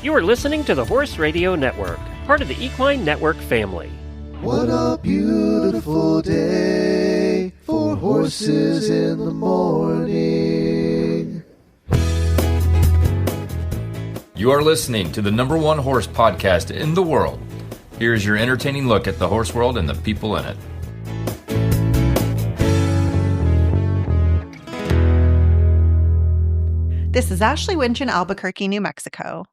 You are listening to the Horse Radio Network, part of the Equine Network family. What a beautiful day for horses in the morning. You are listening to the #1 horse podcast in the world. Here's your entertaining look at the horse world and the people in it. This is Ashley Winch in Albuquerque, New Mexico.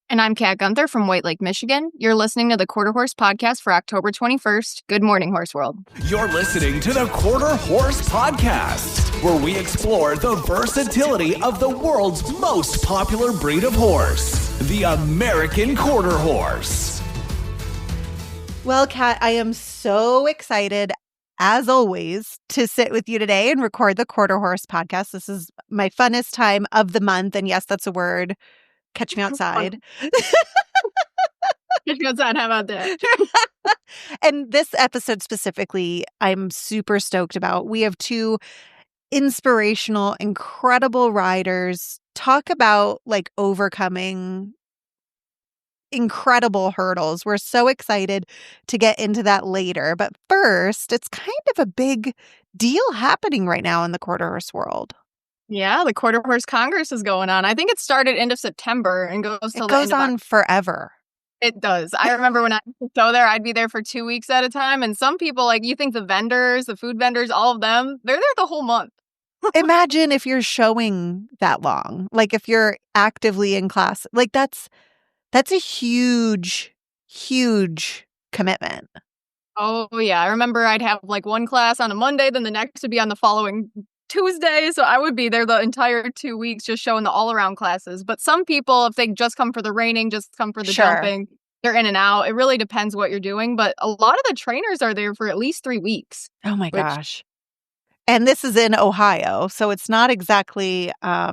And I'm Kat Guenther from White Lake, Michigan. You're listening to the Quarter Horse Podcast for October 21st. Good morning, Horse World. You're listening to the Quarter Horse Podcast, where we explore the versatility of the world's most popular breed of horse, the American Quarter Horse. Well, Kat, I am so excited, as always, to sit with you today and record the Quarter Horse Podcast. This is my funnest time of the month. And yes, that's a word. Catch me outside. Catch me outside. How about that? And this episode specifically, I'm super stoked about. We have two inspirational, incredible riders talk about like overcoming incredible hurdles. We're so excited to get into that later. But first, it's kind of a big deal happening right now in the quarter horse world. Yeah, the Quarter Horse Congress is going on. I think it started end of September and goes till it goes on forever. It does. I remember when I used to go there, I'd be there for 2 weeks at a time. And some people, like you think the vendors, the food vendors, all of them, they're there the whole month. Imagine if you're showing that long, like if you're actively in class, like that's a huge, huge commitment. Oh, yeah. I remember I'd have like one class on a Monday, then the next would be on the following Tuesday. So I would be there the entire 2 weeks just showing the all-around classes. But some people, if they just come for the reining, just come for the jumping, they're in and out. It really depends what you're doing. But a lot of the trainers are there for at least 3 weeks. Oh, my gosh. And this is in Ohio. So it's not exactly a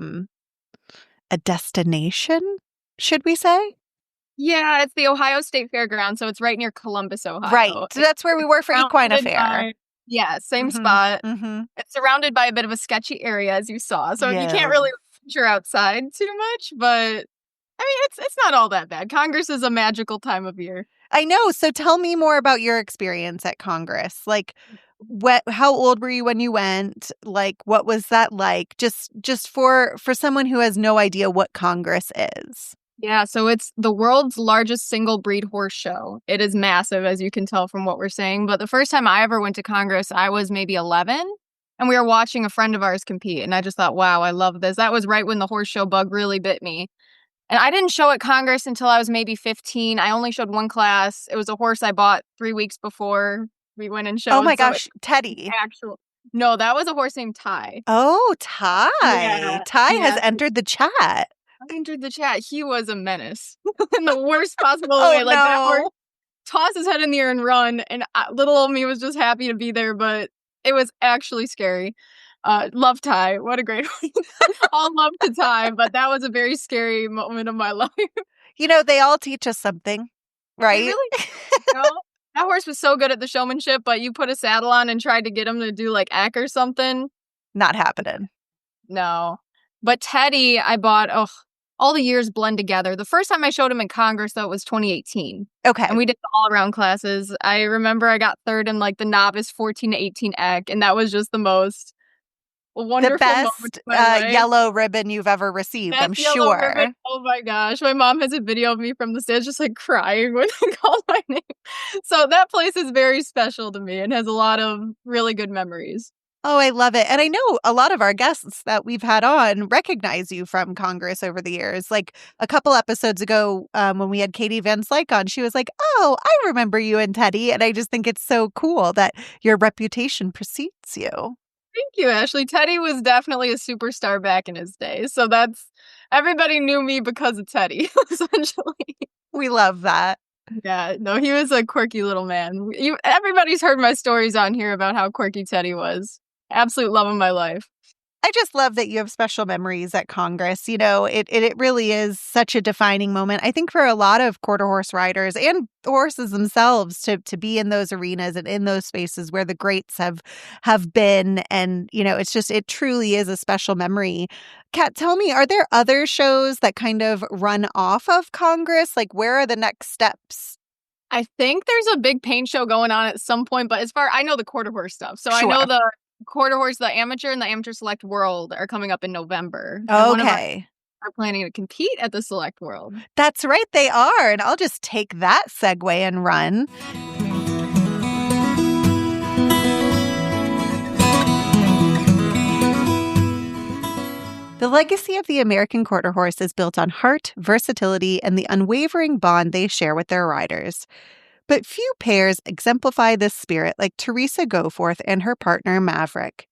destination, should we say? Yeah, it's the Ohio State Fairgrounds, so it's right near Columbus, Ohio. Right. So that's where we were for Equine Affair. Yeah, same spot. Mm-hmm. It's surrounded by a bit of a sketchy area, as you saw. So you can't really venture outside too much. But, I mean, it's not all that bad. Congress is a magical time of year. I know. So tell me more about your experience at Congress. Like, how old were you when you went? Like, what was that like? Just for someone who has no idea what Congress is. Yeah, so it's the world's largest single breed horse show. It is massive, as you can tell from what we're saying. But the first time I ever went to Congress, I was maybe 11, and we were watching a friend of ours compete. And I just thought, wow, I love this. That was right when the horse show bug really bit me. And I didn't show at Congress until I was maybe 15. I only showed one class. It was a horse I bought 3 weeks before we went and showed. Oh my gosh, Teddy. No, that was a horse named Ty. Oh, Ty. Yeah. Ty has entered the chat. I entered the chat. He was a menace in the worst possible way. Like that horse tossed his head in the air and run. And little old me was just happy to be there, but it was actually scary. Love Ty. What a great one. All love to Ty, but that was a very scary moment of my life. You know, they all teach us something, right? Really? That horse was so good at the showmanship, but you put a saddle on and tried to get him to do like ack or something. Not happening. No. But Teddy, I bought, all the years blend together. The first time I showed him in Congress, though, it was 2018. Okay. And we did the all-around classes. I remember I got third in, like, the novice 14 to 18 eck, and that was just the most wonderful the best yellow ribbon you've ever received, I'm sure. Ribbon. Oh, my gosh. My mom has a video of me from the stage just, like, crying when they called my name. So that place is very special to me and has a lot of really good memories. Oh, I love it. And I know a lot of our guests that we've had on recognize you from Congress over the years. Like a couple episodes ago when we had Katie Van Slyke on, she was like, oh, I remember you and Teddy. And I just think it's so cool that your reputation precedes you. Thank you, Ashley. Teddy was definitely a superstar back in his day. So everybody knew me because of Teddy, essentially. We love that. Yeah, no, he was a quirky little man. Everybody's heard my stories on here about how quirky Teddy was. Absolute love of my life. I just love that you have special memories at Congress. It really is such a defining moment, I think, for a lot of quarter horse riders and horses themselves to be in those arenas and in those spaces where the greats have been. And, it truly is a special memory. Kat, tell me, are there other shows that kind of run off of Congress? Like, where are the next steps? I think there's a big paint show going on at some point, but I know the quarter horse stuff. So I Sure. know the quarter horse, the amateur and the amateur select world are coming up in November. Okay. Are planning to compete at the select world. That's right, they are. And I'll just take that segue and run. The legacy of the American quarter horse is built on heart, versatility, and the unwavering bond they share with their riders. But few pairs exemplify this spirit like Teresa Goforth and her partner Maverick.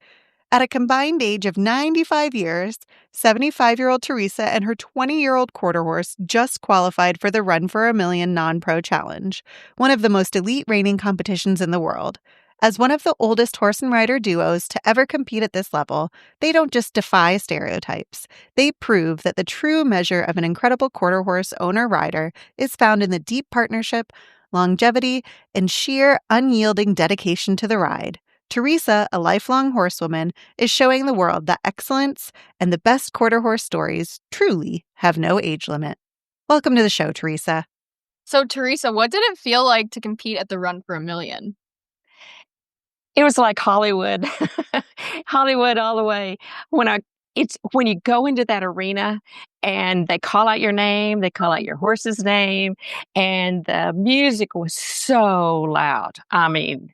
At a combined age of 95 years, 75-year-old Teresa and her 20-year-old quarter horse just qualified for the Run for a Million non-pro challenge, one of the most elite reining competitions in the world. As one of the oldest horse and rider duos to ever compete at this level, they don't just defy stereotypes. They prove that the true measure of an incredible quarter horse owner-rider is found in the deep partnership, longevity, and sheer unyielding dedication to the ride. Teresa, a lifelong horsewoman, is showing the world that excellence and the best quarter horse stories truly have no age limit. Welcome to the show, Teresa. So, Teresa, what did it feel like to compete at the Run for a Million? It was like Hollywood, Hollywood all the way. It's when you go into that arena and they call out your name, they call out your horse's name, and the music was so loud. I mean,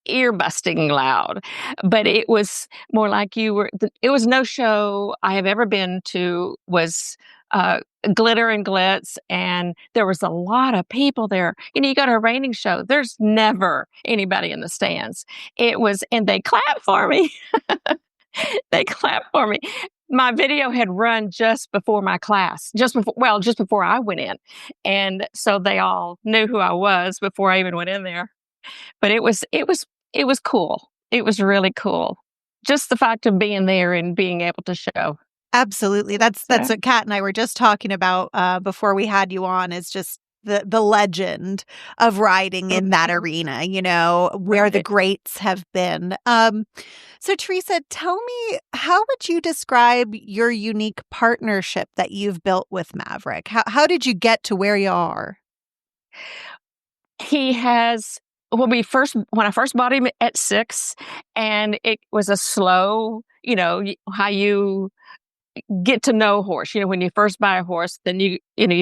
ear-busting loud. But it was more like it was no show I have ever been to was glitter and glitz, and there was a lot of people there. You go to a reining show, there's never anybody in the stands. And they clapped for me. They clapped for me. My video had run just before my class, just before I went in. And so they all knew who I was before I even went in there. But it was cool. It was really cool. Just the fact of being there and being able to show. Absolutely. That's what Kat and I were just talking about before we had you on, is just the legend of riding in that arena, where the greats have been. So Teresa, tell me, how would you describe your unique partnership that you've built with Maverick? How did you get to where you are? He has, when I first bought him at 6, and it was a slow, how you get to know a horse. When you first buy a horse, then you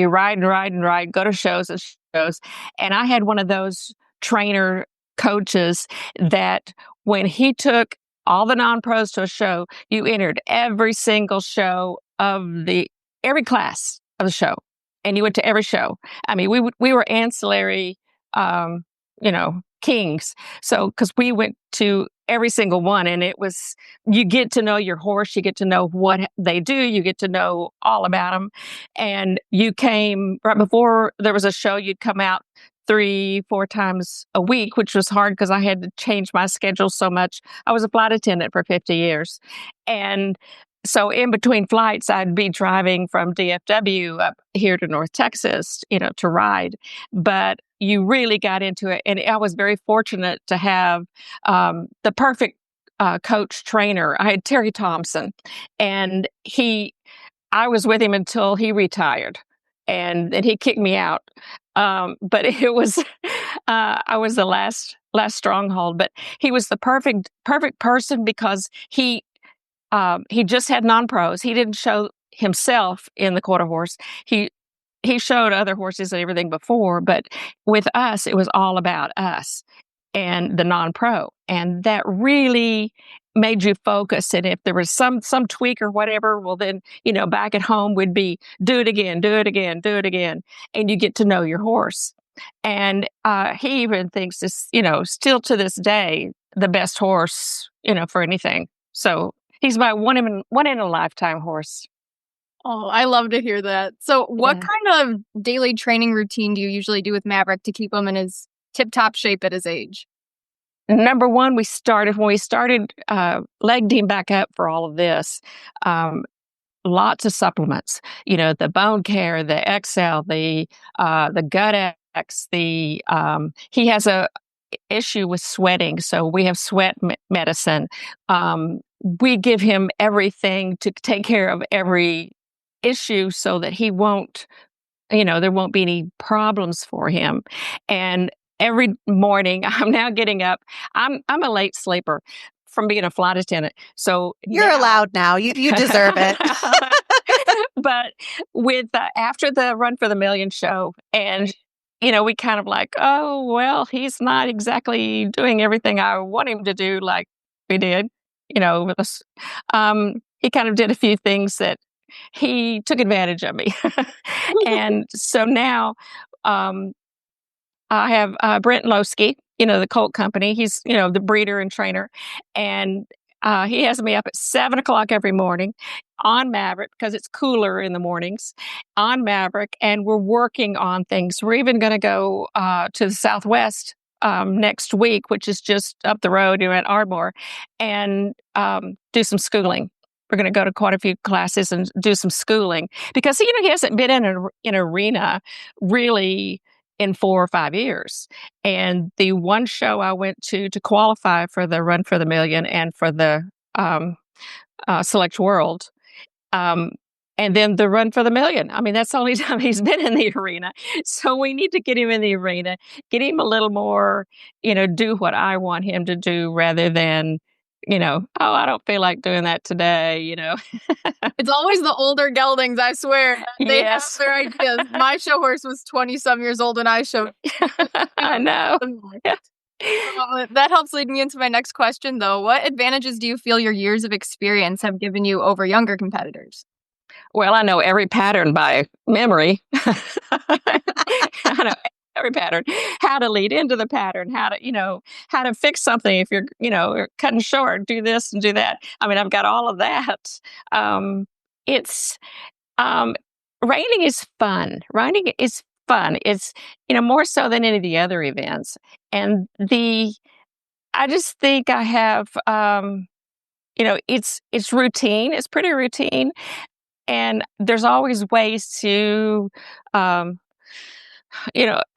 ride and ride and ride, go to shows and shows. And I had one of those trainer coaches that when he took all the non-pros to a show, you entered every single show of every class of the show, and you went to every show. I mean, we were ancillary, kings. So, because we went to every single one, and you get to know your horse, you get to know what they do, you get to know all about them. And you came right before there was a show, you'd come out 3-4 times a week, which was hard because I had to change my schedule so much. I was a flight attendant for 50 years. And so in between flights, I'd be driving from DFW up here to North Texas, to ride. But you really got into it. And I was very fortunate to have the perfect coach trainer. I had Terry Thompson, and I was with him until he retired, and then he kicked me out. But it was, I was the last stronghold, but he was the perfect person because he just had non-pros. He didn't show himself in the quarter horse. He showed other horses and everything before, but with us, it was all about us and the non-pro. And that really made you focus. And if there was some tweak or whatever, well then, back at home would be do it again. And you get to know your horse. And he even thinks this, still to this day, the best horse, for anything. So he's my one in a lifetime horse. Oh, I love to hear that. So what kind of daily training routine do you usually do with Maverick to keep him in his tip-top shape at his age? number one, when we started legged him back up for all of this, lots of supplements, the bone care, the XL, the gut X, he has a issue with sweating. So we have sweat medicine. We give him everything to take care of every issue so that he won't, there won't be any problems for him. And every morning I'm now getting up. I'm a late sleeper from being a flight attendant. So you're allowed now. You deserve it. But with after the Run for the Million show, and we kind of like, oh well, he's not exactly doing everything I want him to do like we did, with us. He kind of did a few things that he took advantage of me, and so now I have Brent Lowski, the Colt Company. He's, the breeder and trainer. And he has me up at 7 o'clock every morning on Maverick because it's cooler in the mornings on Maverick. And we're working on things. We're even going to go to the Southwest next week, which is just up the road at Ardmore, and do some schooling. We're going to go to quite a few classes and do some schooling because, he hasn't been in an arena really in 4 or 5 years. And the one show I went to qualify for the Run for the Million and for the Select World, and then the Run for the Million. I mean, that's the only time he's been in the arena. So we need to get him in the arena, get him a little more, do what I want him to do rather than, oh, I don't feel like doing that today, It's always the older geldings, I swear. They Yes. have their ideas. My show horse was 20-some years old when I showed. I know. Yeah. That helps lead me into my next question, though. What advantages do you feel your years of experience have given you over younger competitors? Well, I know every pattern by memory. I know every pattern, how to lead into the pattern, how to fix something. If you're, cutting short, do this and do that. I mean, I've got all of that. It's, reining is fun. Reining is fun. It's, more so than any of the other events. And I just think I have, it's routine. It's pretty routine. And there's always ways to, I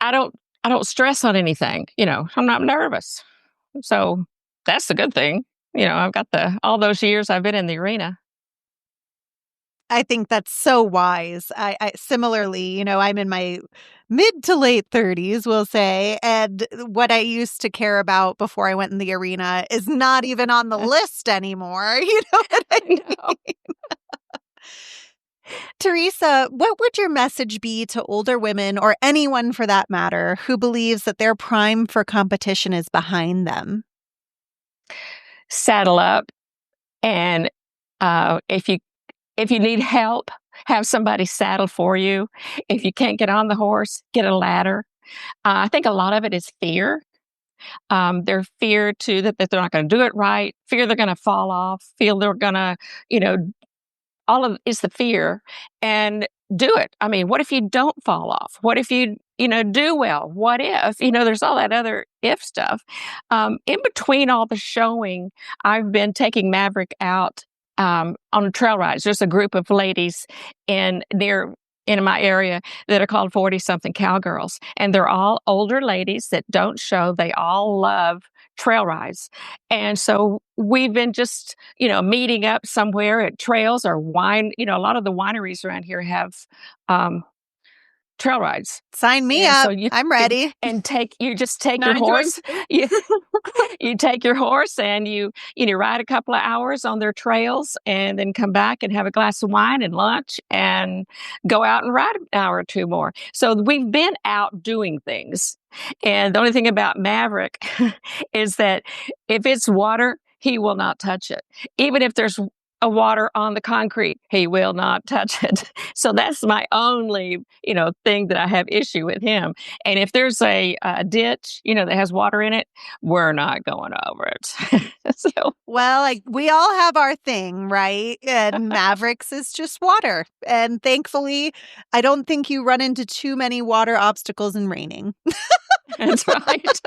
don't stress on anything, I'm not nervous. So that's the good thing. I've got all those years I've been in the arena. I think that's so wise. I similarly, I'm in my mid to late 30s, we'll say, and what I used to care about before I went in the arena is not even on the list anymore. You know what I mean? Teresa, what would your message be to older women, or anyone for that matter, who believes that their prime for competition is behind them? Saddle up, and if you need help, have somebody saddle for you. If you can't get on the horse, get a ladder. I think a lot of it is fear. Their fear too that they're not going to do it right. Fear they're going to fall off. Feel they're going to, all of it's the fear, and do it. I mean, what if you don't fall off? What if you, do well? What if, there's all that other if stuff. In between all the showing, I've been taking Maverick out on trail rides. There's a group of ladies in my area that are called 40-something cowgirls. And they're all older ladies that don't show. They all love trail rides. And so we've been just, meeting up somewhere at trails or wine. A lot of the wineries around here have trail rides. Sign me up. So I'm ready. And you just take your horse. You take your horse and you ride a couple of hours on their trails, and then come back and have a glass of wine and lunch and go out and ride an hour or two more. So we've been out doing things. And the only thing about Maverick is that if it's water, he will not touch it. Even if there's a water on the concrete, he will not touch it. So that's my only, thing that I have issue with him. And if there's a ditch, that has water in it, we're not going over it. Well, we all have our thing, right? And Mavericks is just water. And thankfully, I don't think you run into too many water obstacles in reining. That's right.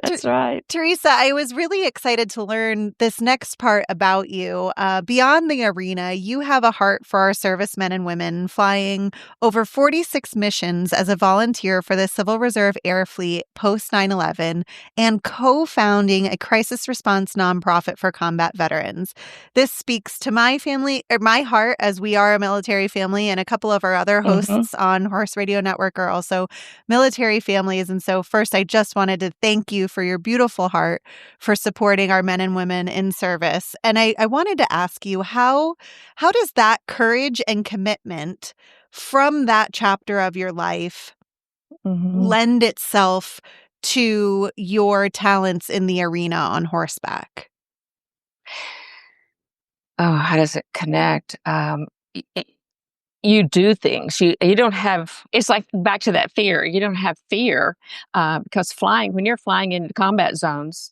That's right. Teresa, I was really excited to learn this next part about you. Beyond the arena, you have a heart for our servicemen and women, flying over 46 missions as a volunteer for the Civil Reserve Air Fleet post 9/11 and co-founding a crisis response nonprofit for combat veterans. This speaks to my family, or my heart, as we are a military family, and a couple of our other hosts on Horse Radio Network are also military families. And so first, I just wanted to thank you for your beautiful heart for supporting our men and women in service. And I wanted to ask you, how does that courage and commitment from that chapter of your life lend itself to your talents in the arena on horseback? Oh, how does it connect? You do things. You don't have. It's like back to that fear. You don't have fear because when you're flying into combat zones,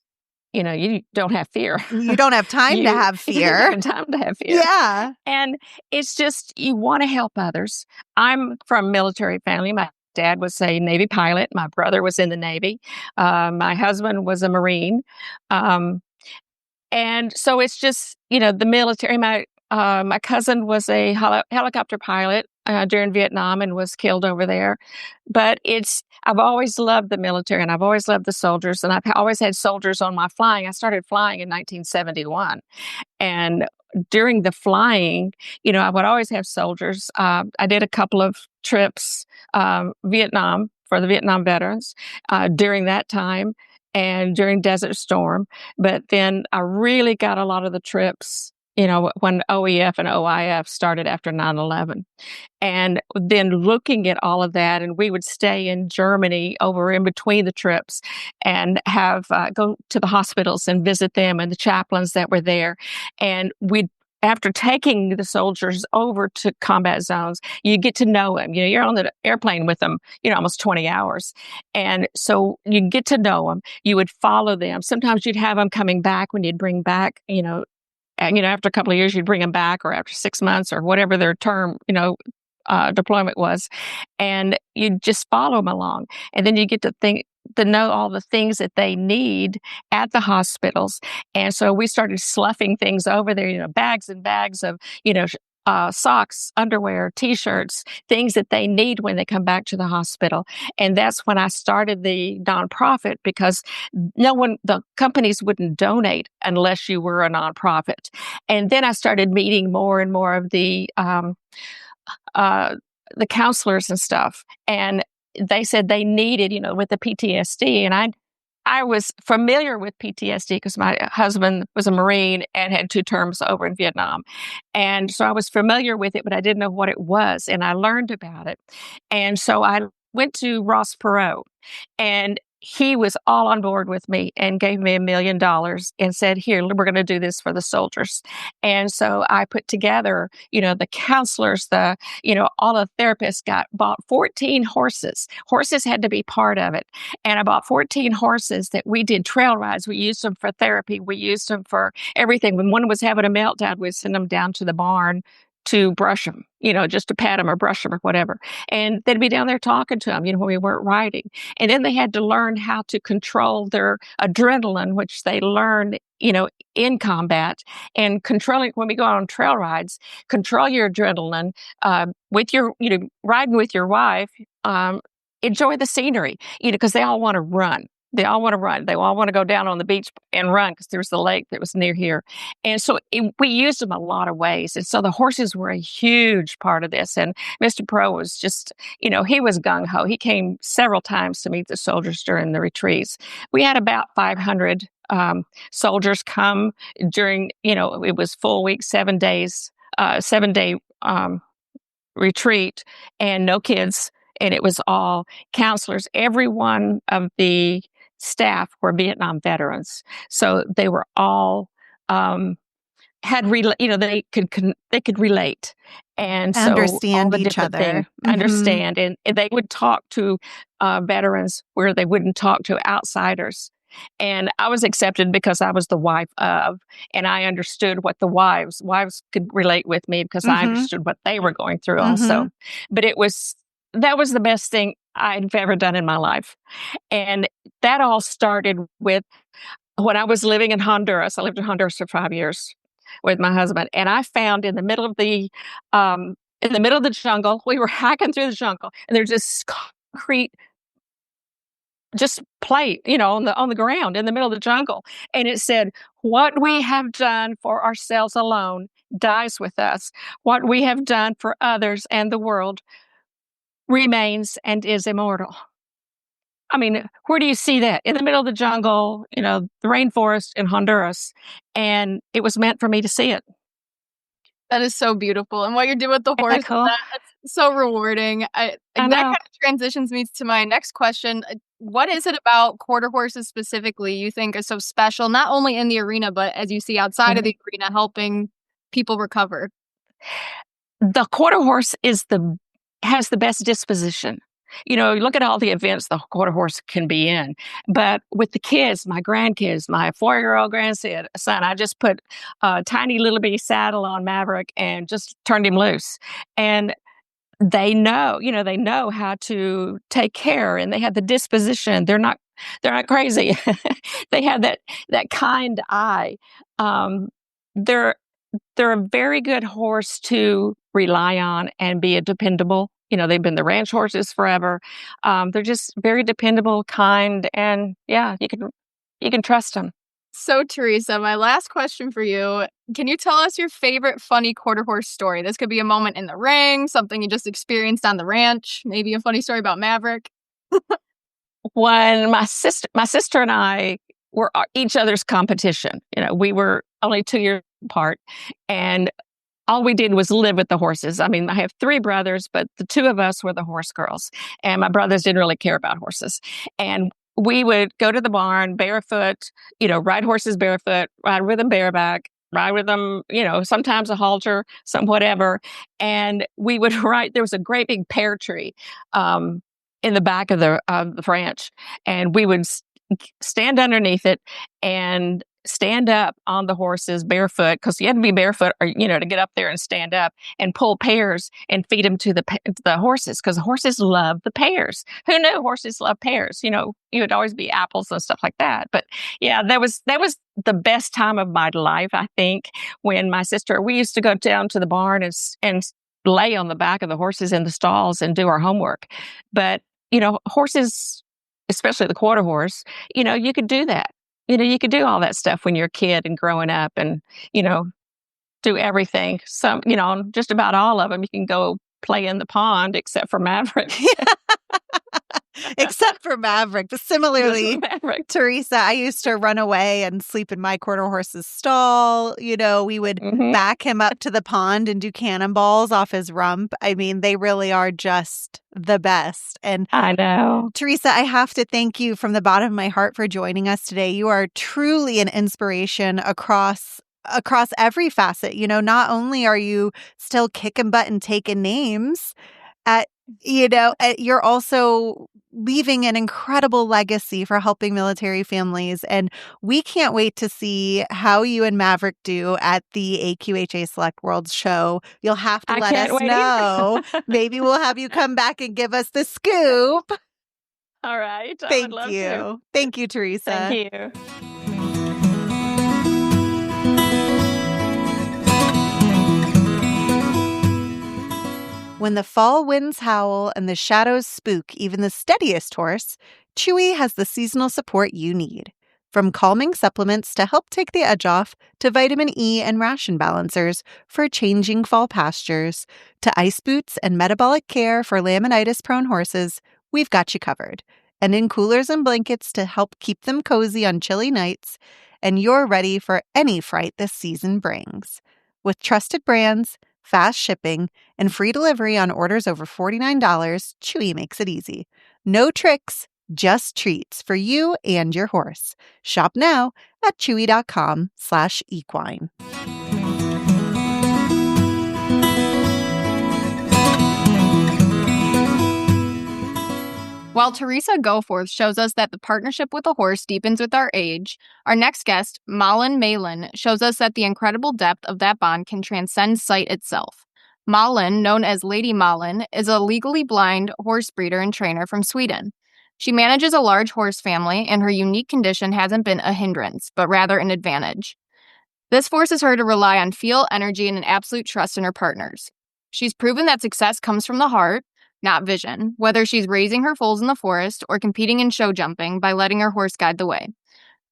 you don't have fear. You don't have time to have fear. You don't have time to have fear. Yeah. And it's just, you want to help others. I'm from a military family. My dad was a Navy pilot. My brother was in the Navy. My husband was a Marine. And so it's just, the military. My cousin was a helicopter pilot during Vietnam and was killed over there. But I've always loved the military and I've always loved the soldiers, and I've always had soldiers on my flying. I started flying in 1971. And during the flying, I would always have soldiers. I did a couple of trips, Vietnam, for the Vietnam veterans during that time and during Desert Storm. But then I really got a lot of the trips when OEF and OIF started after 9/11. And then looking at all of that, and we would stay in Germany over in between the trips and have go to the hospitals and visit them and the chaplains that were there. And after taking the soldiers over to combat zones, you get to know them. You're on the airplane with them, almost 20 hours. And so you get to know them. You would follow them. Sometimes you'd have them coming back when you'd bring back, and, after a couple of years, you'd bring them back, or after 6 months or whatever their term, deployment was. And you just follow them along. And then you get to know all the things that they need at the hospitals. And so we started sloughing things over there, bags and bags of, socks, underwear, T-shirts, things that they need when they come back to the hospital. And that's when I started the nonprofit, because the companies wouldn't donate unless you were a nonprofit. And then I started meeting more and more of the counselors and stuff. And they said they needed, with the PTSD. And I was familiar with PTSD because my husband was a Marine and had 2 terms over in Vietnam. And so I was familiar with it, but I didn't know what it was. And I learned about it. And so I went to Ross Perot, and he was all on board with me and gave me $1 million and said, here, we're going to do this for the soldiers. And so I put together, the counselors, all the therapists bought 14 horses. Horses had to be part of it. And I bought 14 horses that we did trail rides. We used them for therapy. We used them for everything. When one was having a meltdown, we'd send them down to the barn to brush them, just to pat them or brush them or whatever. And they'd be down there talking to them, when we weren't riding. And then they had to learn how to control their adrenaline, which they learn, in combat. And controlling, when we go on trail rides, control your adrenaline with your, riding with your wife, enjoy the scenery, because they all want to run. They all want to run. They all want to go down on the beach and run because there's the lake that was near here. And so we used them a lot of ways. And so the horses were a huge part of this. And Mr. Pro was just, he was gung-ho. He came several times to meet the soldiers during the retreats. We had about 500 soldiers come during, it was full week, 7 days, 7-day retreat, and no kids. And it was all counselors. Every one of the staff were Vietnam veterans, so they were all they could relate and so understand each other, understand, and they would talk to veterans where they wouldn't talk to outsiders. And I was accepted because I was the wife of, and I understood what the wives could relate with me because I understood what they were going through also. But it was that was the best thing I've ever done in my life. And that all started with when I was living in Honduras. I lived in Honduras for 5 years with my husband, and I found in the middle of the jungle, we were hiking through the jungle, and there's this concrete just plate, on the ground in the middle of the jungle, and it said, "What we have done for ourselves alone dies with us. What we have done for others and the world remains and is immortal." I mean, where do you see that? In the middle of the jungle, the rainforest in Honduras, and it was meant for me to see it. That is so beautiful. And what you're doing with the horse, cool? that's so rewarding. That kind of transitions me to my next question. What is it about quarter horses specifically you think is so special, not only in the arena, but as you see outside of the arena, helping people recover? The quarter horse has the best disposition. You look at all the events the quarter horse can be in, but with the kids, my grandkids, my 4-year-old grandson, I just put a tiny little bitty saddle on Maverick and just turned him loose. And they know how to take care, and they have the disposition. They're not crazy. They have that kind eye. They're a very good horse to rely on and be a dependable. They've been the ranch horses forever. They're just very dependable, kind, and yeah, you can trust them. So, Teresa, my last question for you. Can you tell us your favorite funny quarter horse story? This could be a moment in the ring, something you just experienced on the ranch, maybe a funny story about Maverick. When my sister and I were each other's competition. We were only 2 years apart, and all we did was live with the horses. I mean, I have 3 brothers, but the 2 of us were the horse girls, and my brothers didn't really care about horses. And we would go to the barn barefoot, ride horses barefoot, ride with them bareback, ride with them, sometimes a halter, some whatever. And we would ride. There was a great big pear tree in the back of the ranch, and we would stand underneath it and stand up on the horses barefoot, because you had to be barefoot or to get up there and stand up and pull pears and feed them to the horses, because the horses love the pears. Who knew horses love pears? You would always be apples and stuff like that. But yeah, that was the best time of my life, I think, when we used to go down to the barn and lay on the back of the horses in the stalls and do our homework. But horses, especially the quarter horse, you could do that. You could do all that stuff when you're a kid and growing up and, do everything. Some, just about all of them, you can go play in the pond, except for Maverick. Except for Maverick. But similarly, Teresa, I used to run away and sleep in my quarter horse's stall. We would back him up to the pond and do cannonballs off his rump. I mean, they really are just the best. And I know. Teresa, I have to thank you from the bottom of my heart for joining us today. You are truly an inspiration across every facet. Not only are you still kicking butt and taking names you're also leaving an incredible legacy for helping military families. And we can't wait to see how you and Maverick do at the AQHA Select Worlds show. You'll have to let us know. Maybe we'll have you come back and give us the scoop. All right. Thank you. Thank you, Teresa. Thank you. When the fall winds howl and the shadows spook even the steadiest horse, Chewy has the seasonal support you need. From calming supplements to help take the edge off, to vitamin E and ration balancers for changing fall pastures, to ice boots and metabolic care for laminitis-prone horses, we've got you covered. And in coolers and blankets to help keep them cozy on chilly nights, and you're ready for any fright this season brings. With trusted brands, fast shipping, and free delivery on orders over $49, Chewy makes it easy. No tricks, just treats for you and your horse. Shop now at chewy.com/equine. While Teresa Goforth shows us that the partnership with a horse deepens with our age, our next guest, Malin Melin, shows us that the incredible depth of that bond can transcend sight itself. Malin, known as Lady Malin, is a legally blind horse breeder and trainer from Sweden. She manages a large horse family, and her unique condition hasn't been a hindrance, but rather an advantage. This forces her to rely on feel, energy, and an absolute trust in her partners. She's proven that success comes from the heart, not vision, whether she's raising her foals in the forest or competing in show jumping by letting her horse guide the way.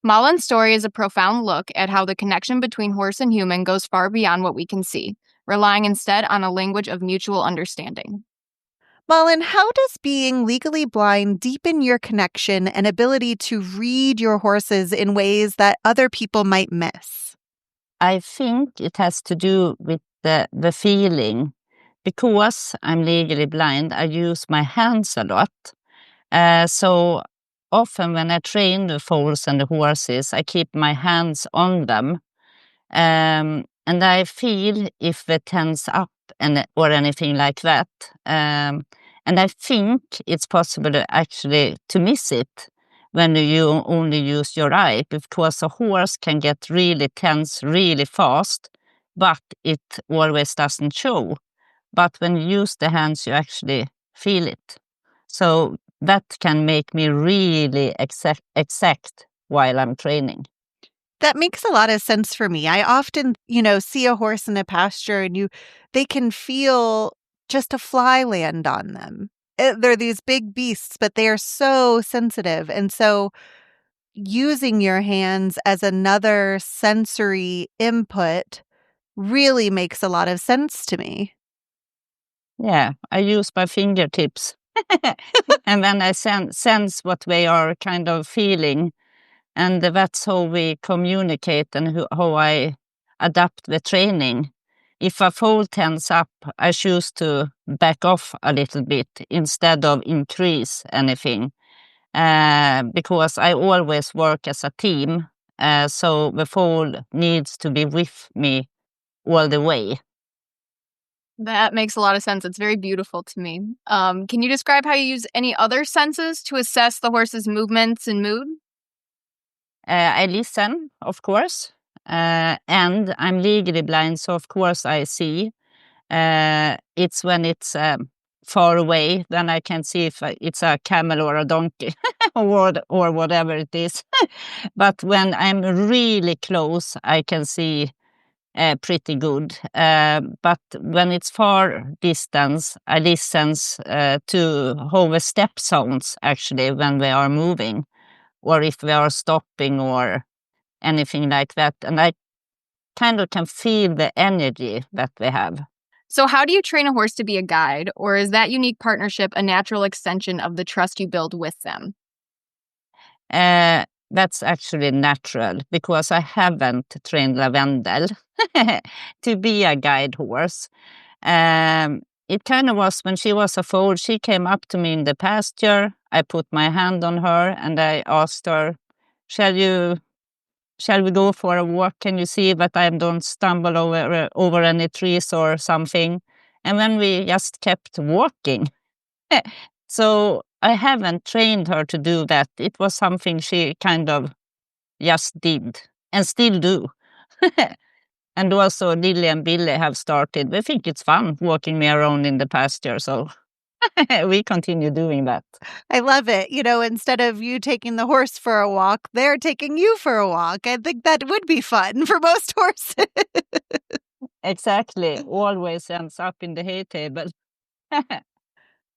Malin's story is a profound look at how the connection between horse and human goes far beyond what we can see, relying instead on a language of mutual understanding. Malin, how does being legally blind deepen your connection and ability to read your horses in ways that other people might miss? I think it has to do with the feeling. Because I'm legally blind, I use my hands a lot. So often when I train the foals and the horses, I keep my hands on them. And I feel if they tense up or anything like that. And I think it's possible actually to miss it when you only use your eye, because a horse can get really tense really fast, but it always doesn't show. But when you use the hands, you actually feel it. So that can make me really exact while I'm training. That makes a lot of sense for me. I often, see a horse in a pasture and they can feel just a fly land on them. They're these big beasts, but they are so sensitive. And so using your hands as another sensory input really makes a lot of sense to me. Yeah, I use my fingertips. And then I sense what they are kind of feeling. And that's how we communicate and how I adapt the training. If a foal tense up, I choose to back off a little bit instead of increase anything. Because I always work as a team. So the foal needs to be with me all the way. That makes a lot of sense. It's very beautiful to me. Can you describe how you use any other senses to assess the horse's movements and mood? I listen, of course, and I'm legally blind, so of course I see. It's when it's far away, then I can see if it's a camel or a donkey or whatever it is. But when I'm really close, I can see pretty good. But when it's far distance, I listen to how the step sounds actually when we are moving, or if we are stopping or anything like that. And I kind of can feel the energy that we have. So how do you train a horse to be a guide, or is that unique partnership a natural extension of the trust you build with them? That's actually natural, because I haven't trained Lavendel to be a guide horse. It kind of was when she was a foal, she came up to me in the pasture. I put my hand on her and I asked her, shall we go for a walk? Can you see that I don't stumble over any trees or something? And then we just kept walking. So I haven't trained her to do that. It was something she kind of just did and still do. And also Lily and Billy have started. They think it's fun walking me around in the pasture, so we continue doing that. I love it. Instead of you taking the horse for a walk, they're taking you for a walk. I think that would be fun for most horses. Exactly. Always ends up in the hay table.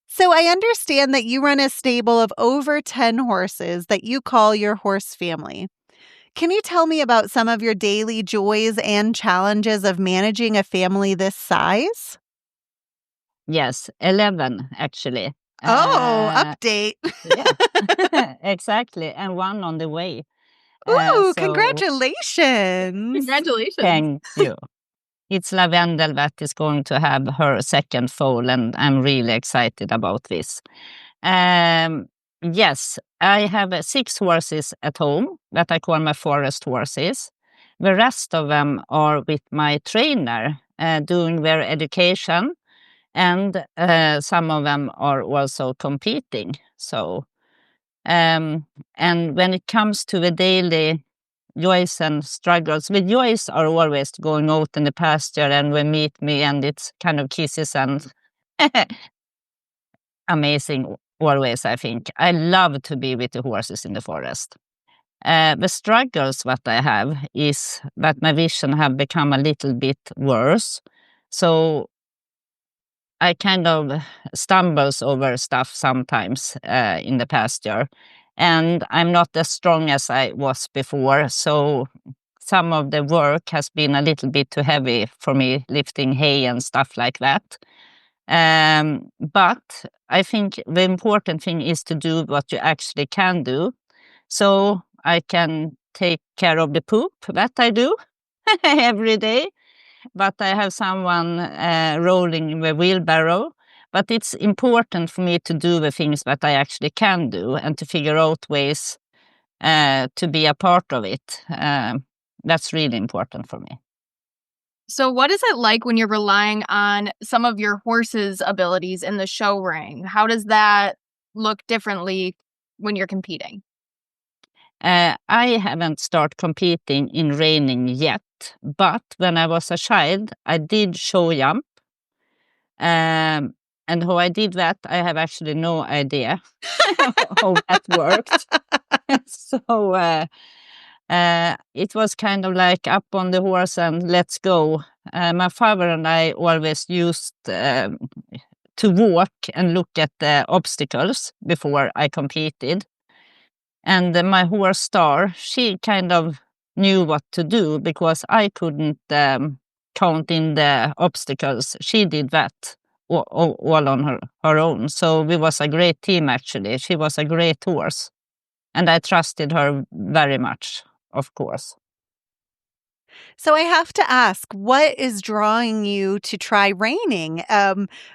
So I understand that you run a stable of over 10 horses that you call your horse family. Can you tell me about some of your daily joys and challenges of managing a family this size? Yes, 11 actually. Update. Yeah, exactly. And one on the way. Ooh, congratulations. Congratulations. Thank you. It's Lavendel that is going to have her second foal, and I'm really excited about this. Yes, I have 6 horses at home that I call my forest horses. The rest of them are with my trainer doing their education, and some of them are also competing. So, and when it comes to the daily joys and struggles. The joys are always going out in the pasture and we meet me and it's kind of kisses and amazing always, I think. I love to be with the horses in the forest. The struggles that I have is that my vision have become a little bit worse. So I kind of stumbles over stuff sometimes in the pasture. And I'm not as strong as I was before. So some of the work has been a little bit too heavy for me, lifting hay and stuff like that. But I think the important thing is to do what you actually can do. So I can take care of the poop that I do every day. But I have someone rolling the wheelbarrow. But it's important for me to do the things that I actually can do and to figure out ways to be a part of it. That's really important for me. So what is it like when you're relying on some of your horse's abilities in the show ring? How does that look differently when you're competing? I haven't started competing in reining yet, but when I was a child, I did show jump. And how I did that, I have actually no idea how that worked. So it was kind of like up on the horse and let's go. My father and I always used to walk and look at the obstacles before I competed. And my horse Star, she kind of knew what to do because I couldn't count in the obstacles. She did that all on her own. So we was a great team, actually. She was a great horse. And I trusted her very much, of course. So I have to ask, what is drawing you to try reining?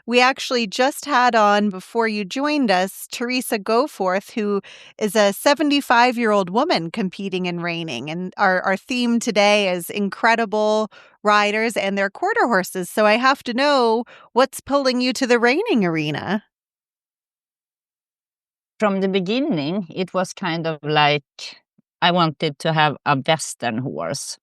We actually just had on, before you joined us, Teresa Goforth, who is a 75-year-old woman competing in reining. And our theme today is incredible riders and their quarter horses. So I have to know, what's pulling you to the reining arena? From the beginning, it was kind of like I wanted to have a Western horse.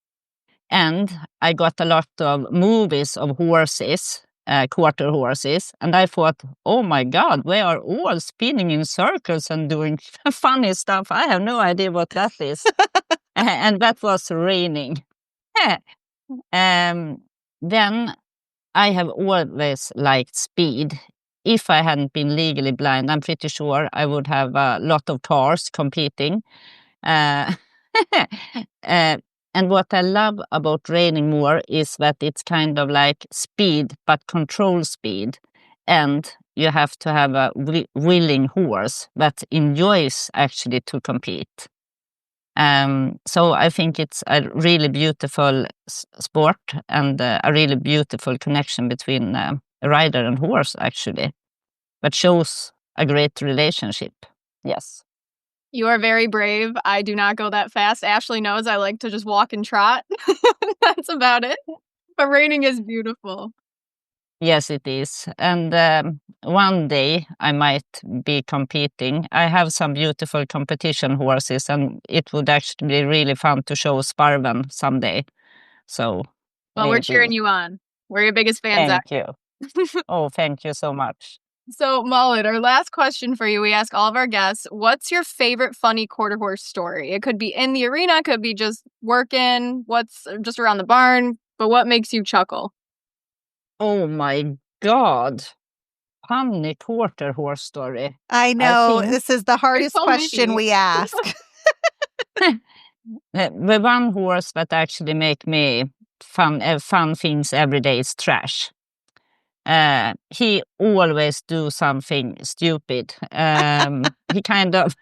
And I got a lot of movies of horses, quarter horses, and I thought, oh my God, we are all spinning in circles and doing funny stuff. I have no idea what that is. And that was reining. Then I have always liked speed. If I hadn't been legally blind, I'm pretty sure I would have a lot of cars competing. And what I love about reining more is that it's kind of like speed, but control speed. And you have to have a willing horse that enjoys actually to compete. So I think it's a really beautiful sport and a really beautiful connection between a rider and horse, actually, that shows a great relationship. Yes. You are very brave. I do not go that fast. Ashley knows I like to just walk and trot. That's about it. But reining is beautiful. Yes, it is. And one day I might be competing. I have some beautiful competition horses, and it would actually be really fun to show Sparven someday. So, well, we're cheering you on. We're your biggest fans. Thank you. Oh, thank you so much. So, Malin, our last question for you, we ask all of our guests, what's your favorite funny quarter horse story? It could be in the arena, it could be just working, what's just around the barn, but what makes you chuckle? Oh my God. Funny quarter horse story. I know, this is the hardest question we ask. The one horse that actually make me fun things every day is Trash. He always do something stupid. He kind of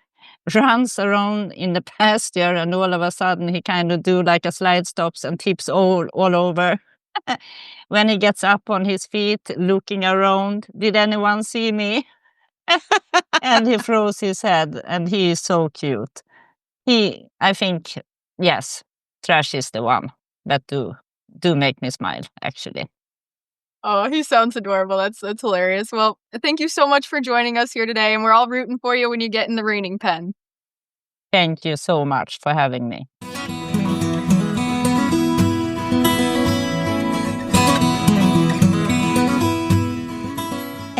runs around in the pasture and all of a sudden he kind of do like a slide stops and tips all over. When he gets up on his feet, looking around, did anyone see me? And he throws his head and he is so cute. I think, yes, Trash is the one that do make me smile, actually. Oh, he sounds adorable. That's hilarious. Well, thank you so much for joining us here today, and we're all rooting for you when you get in the reining pen. Thank you so much for having me.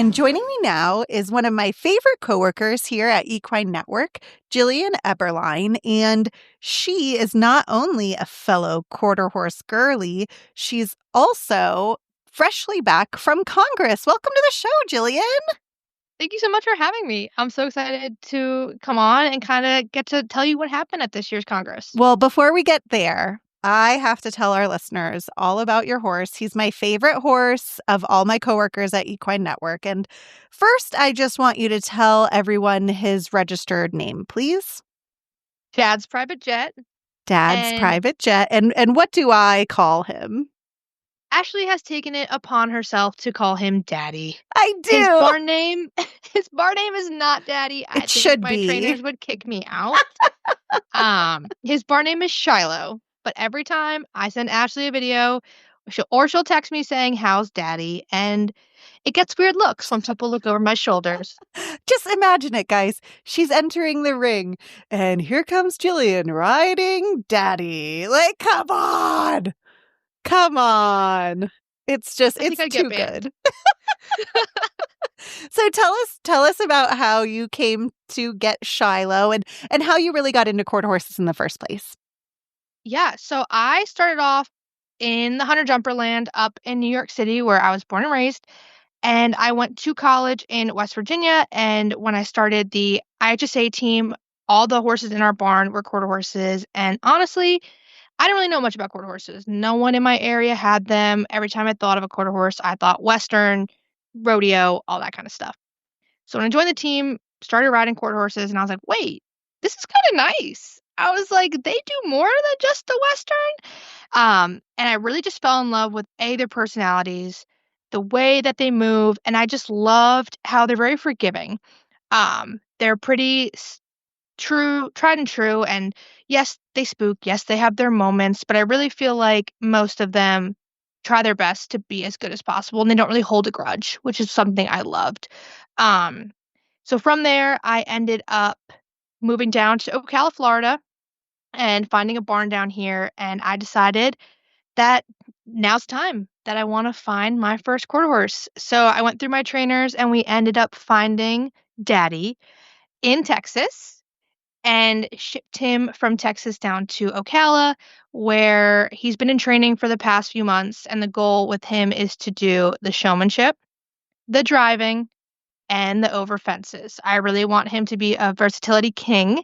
And joining me now is one of my favorite coworkers here at Equine Network, Jillian Eberlein. And she is not only a fellow quarter horse girly, she's also freshly back from Congress. Welcome to the show, Jillian. Thank you so much for having me. I'm so excited to come on and kind of get to tell you what happened at this year's Congress. Well, before we get there, I have to tell our listeners all about your horse. He's my favorite horse of all my coworkers at Equine Network. And first, I just want you to tell everyone his registered name, please. Dad's Private Jet. Dad's Private Jet. And what do I call him? Ashley has taken it upon herself to call him Daddy. I do. His bar name is not Daddy. I think should my be. trainers would kick me out. His bar name is Shiloh. But every time I send Ashley a video, she'll text me saying, "How's Daddy?" And it gets weird looks when people look over my shoulders. Just imagine it, guys. She's entering the ring, and here comes Jillian riding Daddy. Like, come on. Come on. It's too good. So tell us about how you came to get Shiloh and how you really got into quarter horses in the first place. Yeah, so I started off in the Hunter Jumper Land up in New York City, where I was born and raised. And I went to college in West Virginia. And when I started the IHSA team, all the horses in our barn were quarter horses. And honestly, I didn't really know much about quarter horses. No one in my area had them. Every time I thought of a quarter horse, I thought Western, rodeo, all that kind of stuff. So when I joined the team, started riding quarter horses, and I was like, wait, this is kind of nice. I was like, they do more than just the Western. And I really just fell in love with their personalities, the way that they move, and I just loved how they're very forgiving. They're pretty true, tried and true, and yes, they spook. Yes, they have their moments, but I really feel like most of them try their best to be as good as possible, and they don't really hold a grudge, which is something I loved. So from there, I ended up moving down to Ocala, Florida, and finding a barn down here, and I decided that now's the time that I want to find my first quarter horse. So I went through my trainers, and we ended up finding Daddy in Texas and shipped him from Texas down to Ocala, where he's been in training for the past few months, and the goal with him is to do the showmanship, the driving, and the over fences. I really want him to be a versatility king,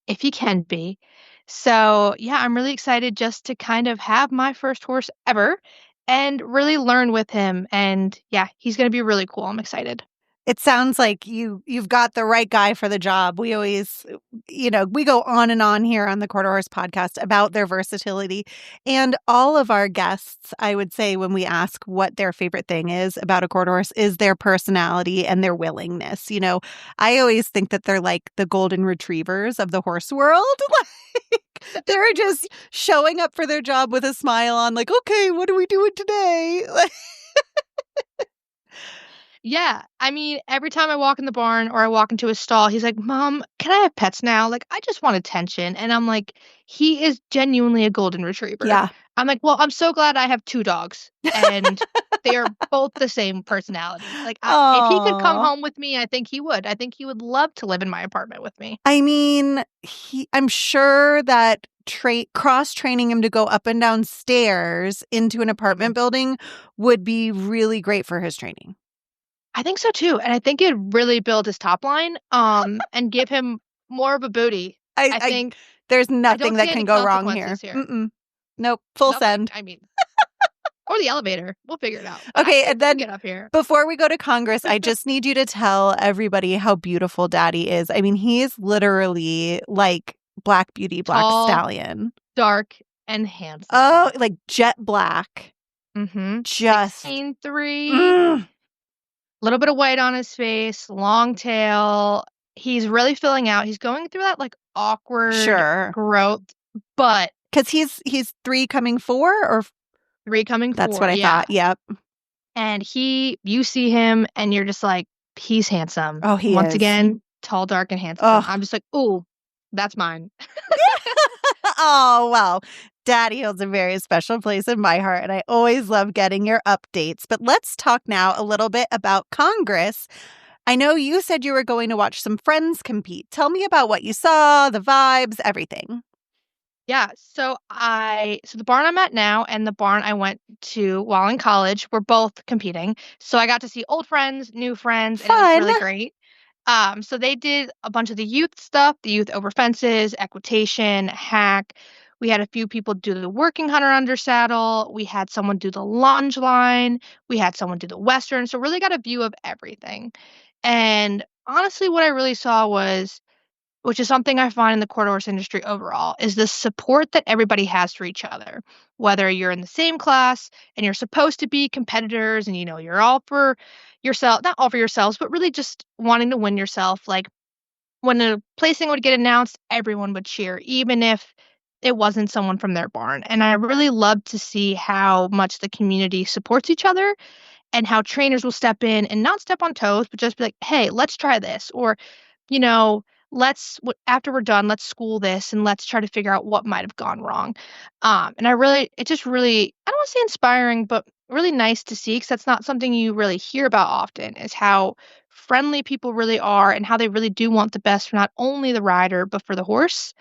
if he can be. So, yeah, I'm really excited just to kind of have my first horse ever and really learn with him. And yeah, he's going to be really cool. I'm excited. It sounds like you've got the right guy for the job. We always, we go on and on here on the Quarter Horse podcast about their versatility. And all of our guests, I would say, when we ask what their favorite thing is about a quarter horse, is their personality and their willingness. I always think that they're like the golden retrievers of the horse world. Like, they're just showing up for their job with a smile on, like, okay, what are we doing today? Yeah, I mean, every time I walk in the barn or I walk into a stall, he's like, "Mom, can I have pets now? Like, I just want attention." And I'm like, he is genuinely a golden retriever. Yeah. I'm like, well, I'm so glad I have 2 dogs, and they are both the same personality. Like, if he could come home with me, I think he would. I think he would love to live in my apartment with me. I mean, I'm sure that cross-training him to go up and down stairs into an apartment building would be really great for his training. I think so too, and I think it'd really build his top line, and give him more of a booty. I think there's nothing that can go wrong here. Nope, full send. I mean, or the elevator. We'll figure it out. Okay, and then get up here. Before we go to Congress, I just need you to tell everybody how beautiful Daddy is. I mean, he is literally like Black Beauty, Black Tall, Stallion, dark and handsome. Oh, like jet black. Mm-hmm. Just 16.3. Little bit of white on his face, long tail. He's really filling out. He's going through that like awkward growth, but because he's 3 coming 4 or 3 coming 4. That's what I thought. Yep. And you see him, and you're just like, he's handsome. Oh, he once is. again, tall, dark, and handsome. Oh. I'm just like, ooh, that's mine. Oh, well. Daddy holds a very special place in my heart, and I always love getting your updates. But let's talk now a little bit about Congress. I know you said you were going to watch some friends compete. Tell me about what you saw, the vibes, everything. Yeah, so the barn I'm at now and the barn I went to while in college were both competing. So I got to see old friends, new friends, and it was really Fun. great. So they did a bunch of the youth stuff, the youth over fences, equitation, hack. We had a few people do the working hunter under saddle. We had someone do the lunge line. We had someone do the western. So really got a view of everything. And honestly, what I really saw was, which is something I find in the quarter horse industry overall, is the support that everybody has for each other. Whether you're in the same class and you're supposed to be competitors and you're all for yourself, not all for yourselves, but really just wanting to win yourself. Like when a placing would get announced, everyone would cheer, even if it wasn't someone from their barn. And I really love to see how much the community supports each other and how trainers will step in and not step on toes, but just be like, hey, let's try this. Or, you know, after we're done, let's school this and let's try to figure out what might have gone wrong. And it just really, I don't want to say inspiring, but really nice to see, because that's not something you really hear about often, is how friendly people really are and how they really do want the best for not only the rider, but for the horse.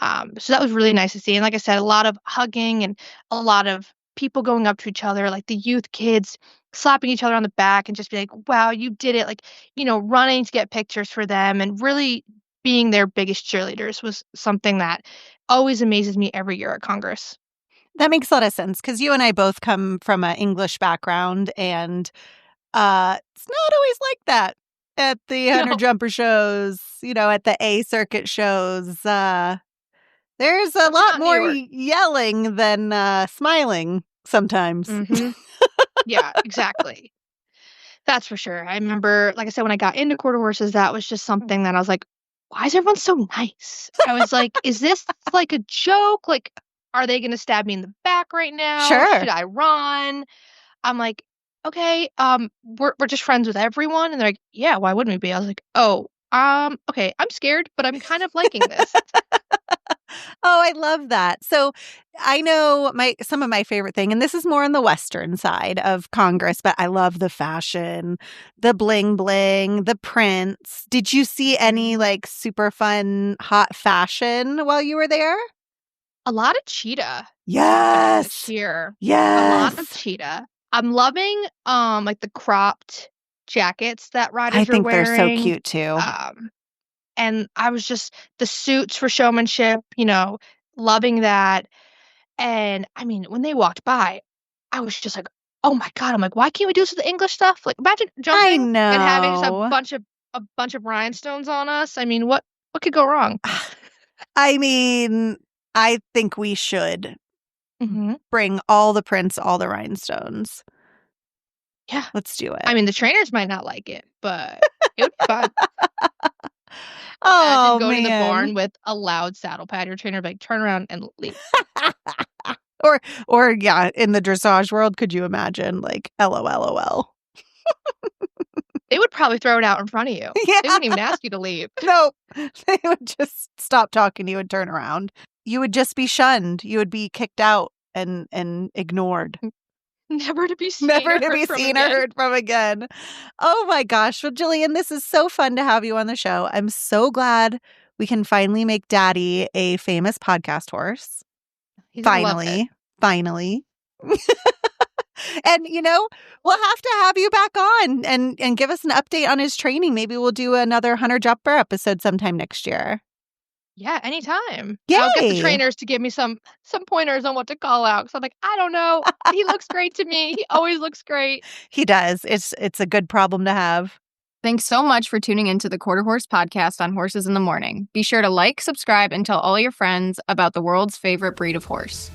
So that was really nice to see. And like I said, a lot of hugging and a lot of people going up to each other, like the youth kids slapping each other on the back and just be like, wow, you did it. Like, running to get pictures for them and really being their biggest cheerleaders was something that always amazes me every year at Congress. That makes a lot of sense, because you and I both come from an English background, and it's not always like that at the hunter jumper shows, at the A circuit shows. There's a lot more yelling than smiling sometimes. Mm-hmm. Yeah, exactly. That's for sure. I remember, like I said, when I got into quarter horses, that was just something that I was like, why is everyone so nice? I was like, is this like a joke? Like, are they going to stab me in the back right now? Sure. Should I run? I'm like, okay, we're just friends with everyone. And they're like, yeah, why wouldn't we be? I was like, oh, okay, I'm scared, but I'm kind of liking this. Oh, I love that. So I know some of my favorite thing, and this is more on the Western side of Congress, but I love the fashion, the bling bling, the prints. Did you see any like super fun hot fashion while you were there? A lot of cheetah. Yes. This year. Yes. A lot of cheetah. I'm loving like the cropped jackets that riders I think are wearing. they're so cute too. And I was just the suits for showmanship, loving that. And I mean, when they walked by, I was just like, oh my God. I'm like, why can't we do this with the English stuff? Like, imagine jumping and having just a bunch of rhinestones on us. I mean, what could go wrong? I mean, I think we should bring all the prints, all the rhinestones. Yeah. Let's do it. I mean, the trainers might not like it, but it would be fun. Oh, going to the barn with a loud saddle pad. Your trainer would be like, turn around and leave. Or yeah, in the dressage world, could you imagine like LOL? They would probably throw it out in front of you. Yeah. They wouldn't even ask you to leave. No, they would just stop talking to you and turn around. You would just be shunned. You would be kicked out and ignored. Never to be seen or heard from again. Oh my gosh. Well, Jillian, this is so fun to have you on the show. I'm so glad we can finally make Daddy a famous podcast horse. He's finally. And, we'll have to have you back on and give us an update on his training. Maybe we'll do another Hunter Jumper episode sometime next year. Yeah, anytime. Yay. I'll get the trainers to give me some pointers on what to call out. Because I'm like, I don't know. He looks great to me. He always looks great. He does. It's a good problem to have. Thanks so much for tuning into the Quarter Horse podcast on Horses in the Morning. Be sure to like, subscribe, and tell all your friends about the world's favorite breed of horse.